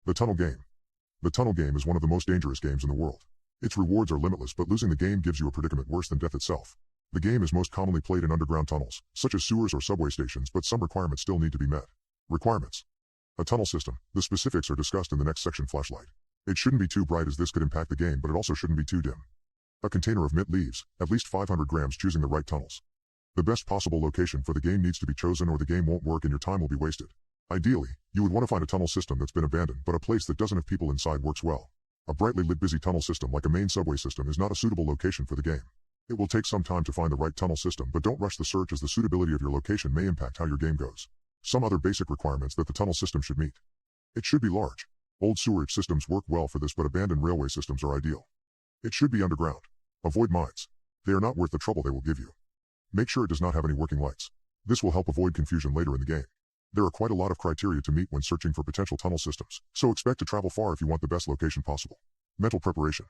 The tunnel game. The tunnel game is one of the most dangerous games in the world. Its rewards are limitless, but losing the game gives you a predicament worse than death itself. The game is most commonly played in underground tunnels, such as sewers or subway stations, but some requirements still need to be met. Requirements. A tunnel system. The specifics are discussed in the next section. Flashlight. It shouldn't be too bright as this could impact the game, but it also shouldn't be too dim. A container of mint leaves, at least 500 grams. Choosing the right tunnels. The best possible location for the game needs to be chosen, or the game won't work and your time will be wasted. Ideally, you would want to find a tunnel system that's been abandoned, but a place that doesn't have people inside works well. A brightly lit busy tunnel system like a main subway system is not a suitable location for the game. It will take some time to find the right tunnel system, but don't rush the search as the suitability of your location may impact how your game goes. Some other basic requirements that the tunnel system should meet. It should be large. Old sewerage systems work well for this, but abandoned railway systems are ideal. It should be underground. Avoid mines. They are not worth the trouble they will give you. Make sure it does not have any working lights. This will help avoid confusion later in the game. There are quite a lot of criteria to meet when searching for potential tunnel systems, so expect to travel far if you want the best location possible. Mental preparation.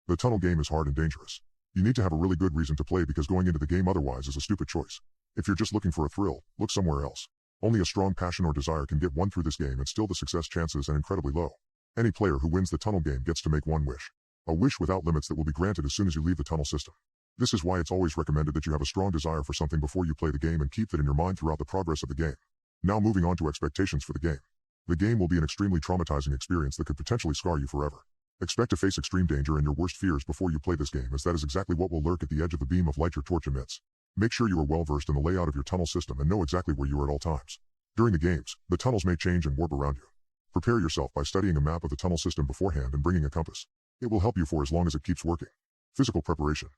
The tunnel game is hard and dangerous. You need to have a really good reason to play, because going into the game otherwise is a stupid choice. If you're just looking for a thrill, look somewhere else. Only a strong passion or desire can get one through this game, and still the success chances are incredibly low. Any player who wins the tunnel game gets to make one wish. A wish without limits that will be granted as soon as you leave the tunnel system. This is why it's always recommended that you have a strong desire for something before you play the game, and keep that in your mind throughout the progress of the game. Now moving on to expectations for the game. The game will be an extremely traumatizing experience that could potentially scar you forever. Expect to face extreme danger and your worst fears before you play this game, as that is exactly what will lurk at the edge of the beam of light your torch emits. Make sure you are well versed in the layout of your tunnel system and know exactly where you are at all times. During the games, the tunnels may change and warp around you. Prepare yourself by studying a map of the tunnel system beforehand and bringing a compass. It will help you for as long as it keeps working. Physical preparation.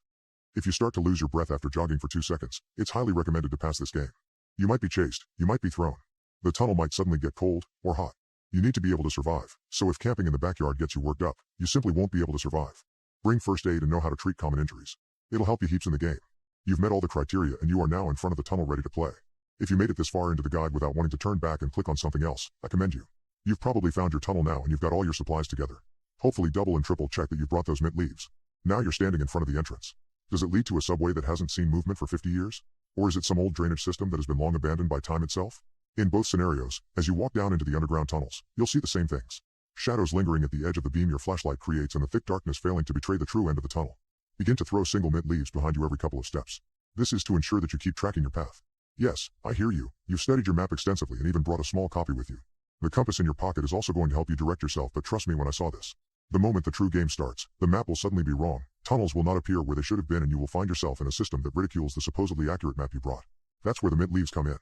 If you start to lose your breath after jogging for 2 seconds, it's highly recommended to pass this game. You might be chased, you might be thrown. The tunnel might suddenly get cold or hot. You need to be able to survive, so if camping in the backyard gets you worked up, you simply won't be able to survive. Bring first aid and know how to treat common injuries. It'll help you heaps in the game. You've met all the criteria and you are now in front of the tunnel ready to play. If you made it this far into the guide without wanting to turn back and click on something else, I commend you. You've probably found your tunnel now and you've got all your supplies together. Hopefully double and triple check that you've brought those mint leaves. Now you're standing in front of the entrance. Does it lead to a subway that hasn't seen movement for 50 years? Or is it some old drainage system that has been long abandoned by time itself? In both scenarios, as you walk down into the underground tunnels, you'll see the same things. Shadows lingering at the edge of the beam your flashlight creates and the thick darkness failing to betray the true end of the tunnel. Begin to throw single mint leaves behind you every couple of steps. This is to ensure that you keep tracking your path. Yes, I hear you. You've studied your map extensively and even brought a small copy with you. The compass in your pocket is also going to help you direct yourself, but trust me when I saw this. The moment the true game starts, the map will suddenly be wrong, tunnels will not appear where they should have been, and you will find yourself in a system that ridicules the supposedly accurate map you brought. That's where the mint leaves come in.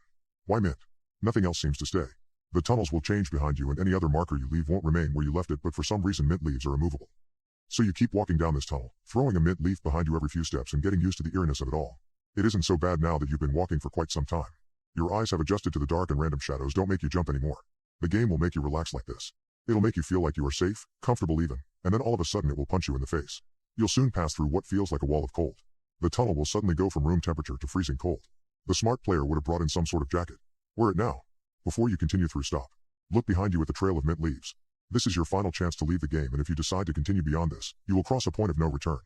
Why mint? Nothing else seems to stay. The tunnels will change behind you and any other marker you leave won't remain where you left it, but for some reason mint leaves are immovable. So you keep walking down this tunnel, throwing a mint leaf behind you every few steps and getting used to the eeriness of it all. It isn't so bad now that you've been walking for quite some time. Your eyes have adjusted to the dark and random shadows don't make you jump anymore. The game will make you relax like this. It'll make you feel like you are safe, comfortable even, and then all of a sudden it will punch you in the face. You'll soon pass through what feels like a wall of cold. The tunnel will suddenly go from room temperature to freezing cold. The smart player would have brought in some sort of jacket. Wear it now. Before you continue through, stop. Look behind you at the trail of mint leaves. This is your final chance to leave the game, and if you decide to continue beyond this, you will cross a point of no return.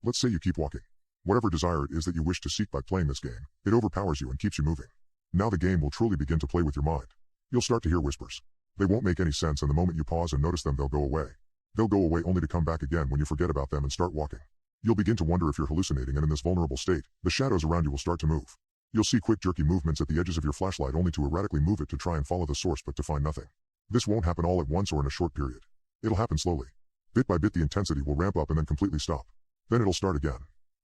Let's say you keep walking. Whatever desire it is that you wish to seek by playing this game, it overpowers you and keeps you moving. Now the game will truly begin to play with your mind. You'll start to hear whispers. They won't make any sense, and the moment you pause and notice them, they'll go away. They'll go away only to come back again when you forget about them and start walking. You'll begin to wonder if you're hallucinating, and in this vulnerable state, the shadows around you will start to move. You'll see quick jerky movements at the edges of your flashlight only to erratically move it to try and follow the source, but to find nothing. This won't happen all at once or in a short period. It'll happen slowly. Bit by bit the intensity will ramp up and then completely stop. Then it'll start again.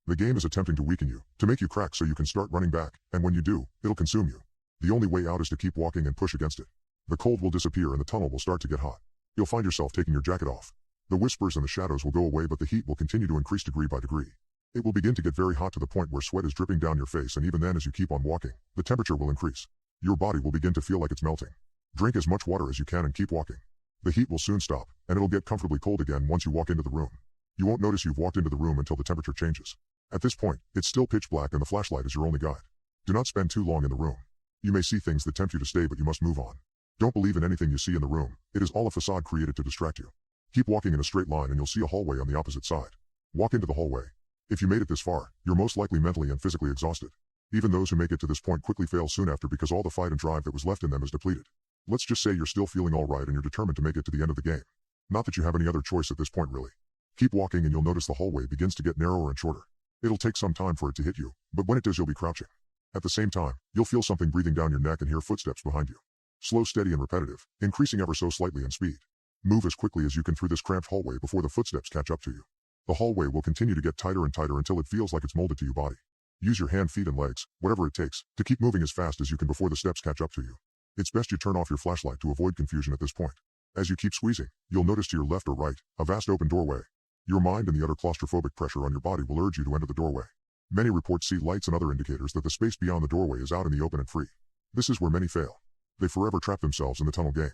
The game is attempting to weaken you, to make you crack so you can start running back, and when you do, it'll consume you. The only way out is to keep walking and push against it. The cold will disappear and the tunnel will start to get hot. You'll find yourself taking your jacket off. The whispers and the shadows will go away, but the heat will continue to increase degree by degree. It will begin to get very hot to the point where sweat is dripping down your face, and even then, as you keep on walking, the temperature will increase. Your body will begin to feel like it's melting. Drink as much water as you can and keep walking. The heat will soon stop, and it'll get comfortably cold again once you walk into the room. You won't notice you've walked into the room until the temperature changes. At this point, it's still pitch black and the flashlight is your only guide. Do not spend too long in the room. You may see things that tempt you to stay, but you must move on. Don't believe in anything you see in the room. It is all a facade created to distract you. Keep walking in a straight line and you'll see a hallway on the opposite side. Walk into the hallway. If you made it this far, you're most likely mentally and physically exhausted. Even those who make it to this point quickly fail soon after, because all the fight and drive that was left in them is depleted. Let's just say you're still feeling alright and you're determined to make it to the end of the game. Not that you have any other choice at this point really. Keep walking and you'll notice the hallway begins to get narrower and shorter. It'll take some time for it to hit you, but when it does you'll be crouching. At the same time, you'll feel something breathing down your neck and hear footsteps behind you. Slow, steady, and repetitive, increasing ever so slightly in speed. Move as quickly as you can through this cramped hallway before the footsteps catch up to you. The hallway will continue to get tighter and tighter until it feels like it's molded to your body. Use your hand, feet, and legs, whatever it takes, to keep moving as fast as you can before the steps catch up to you. It's best you turn off your flashlight to avoid confusion at this point. As you keep squeezing, you'll notice to your left or right, a vast open doorway. Your mind and the utter claustrophobic pressure on your body will urge you to enter the doorway. Many reports see lights and other indicators that the space beyond the doorway is out in the open and free. This is where many fail. They forever trap themselves in the tunnel game.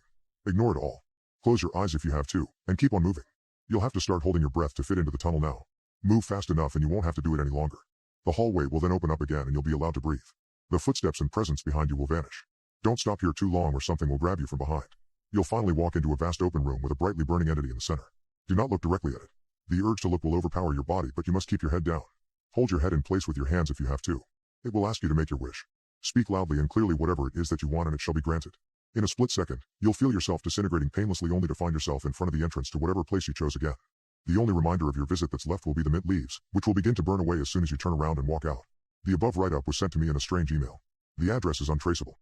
Ignore it all. Close your eyes if you have to, and keep on moving. You'll have to start holding your breath to fit into the tunnel now. Move fast enough and you won't have to do it any longer. The hallway will then open up again and you'll be allowed to breathe. The footsteps and presence behind you will vanish. Don't stop here too long or something will grab you from behind. You'll finally walk into a vast open room with a brightly burning entity in the center. Do not look directly at it. The urge to look will overpower your body, but you must keep your head down. Hold your head in place with your hands if you have to. It will ask you to make your wish. Speak loudly and clearly whatever it is that you want and it shall be granted. In a split second, you'll feel yourself disintegrating painlessly only to find yourself in front of the entrance to whatever place you chose again. The only reminder of your visit that's left will be the mint leaves, which will begin to burn away as soon as you turn around and walk out. The above write-up was sent to me in a strange email. The address is untraceable.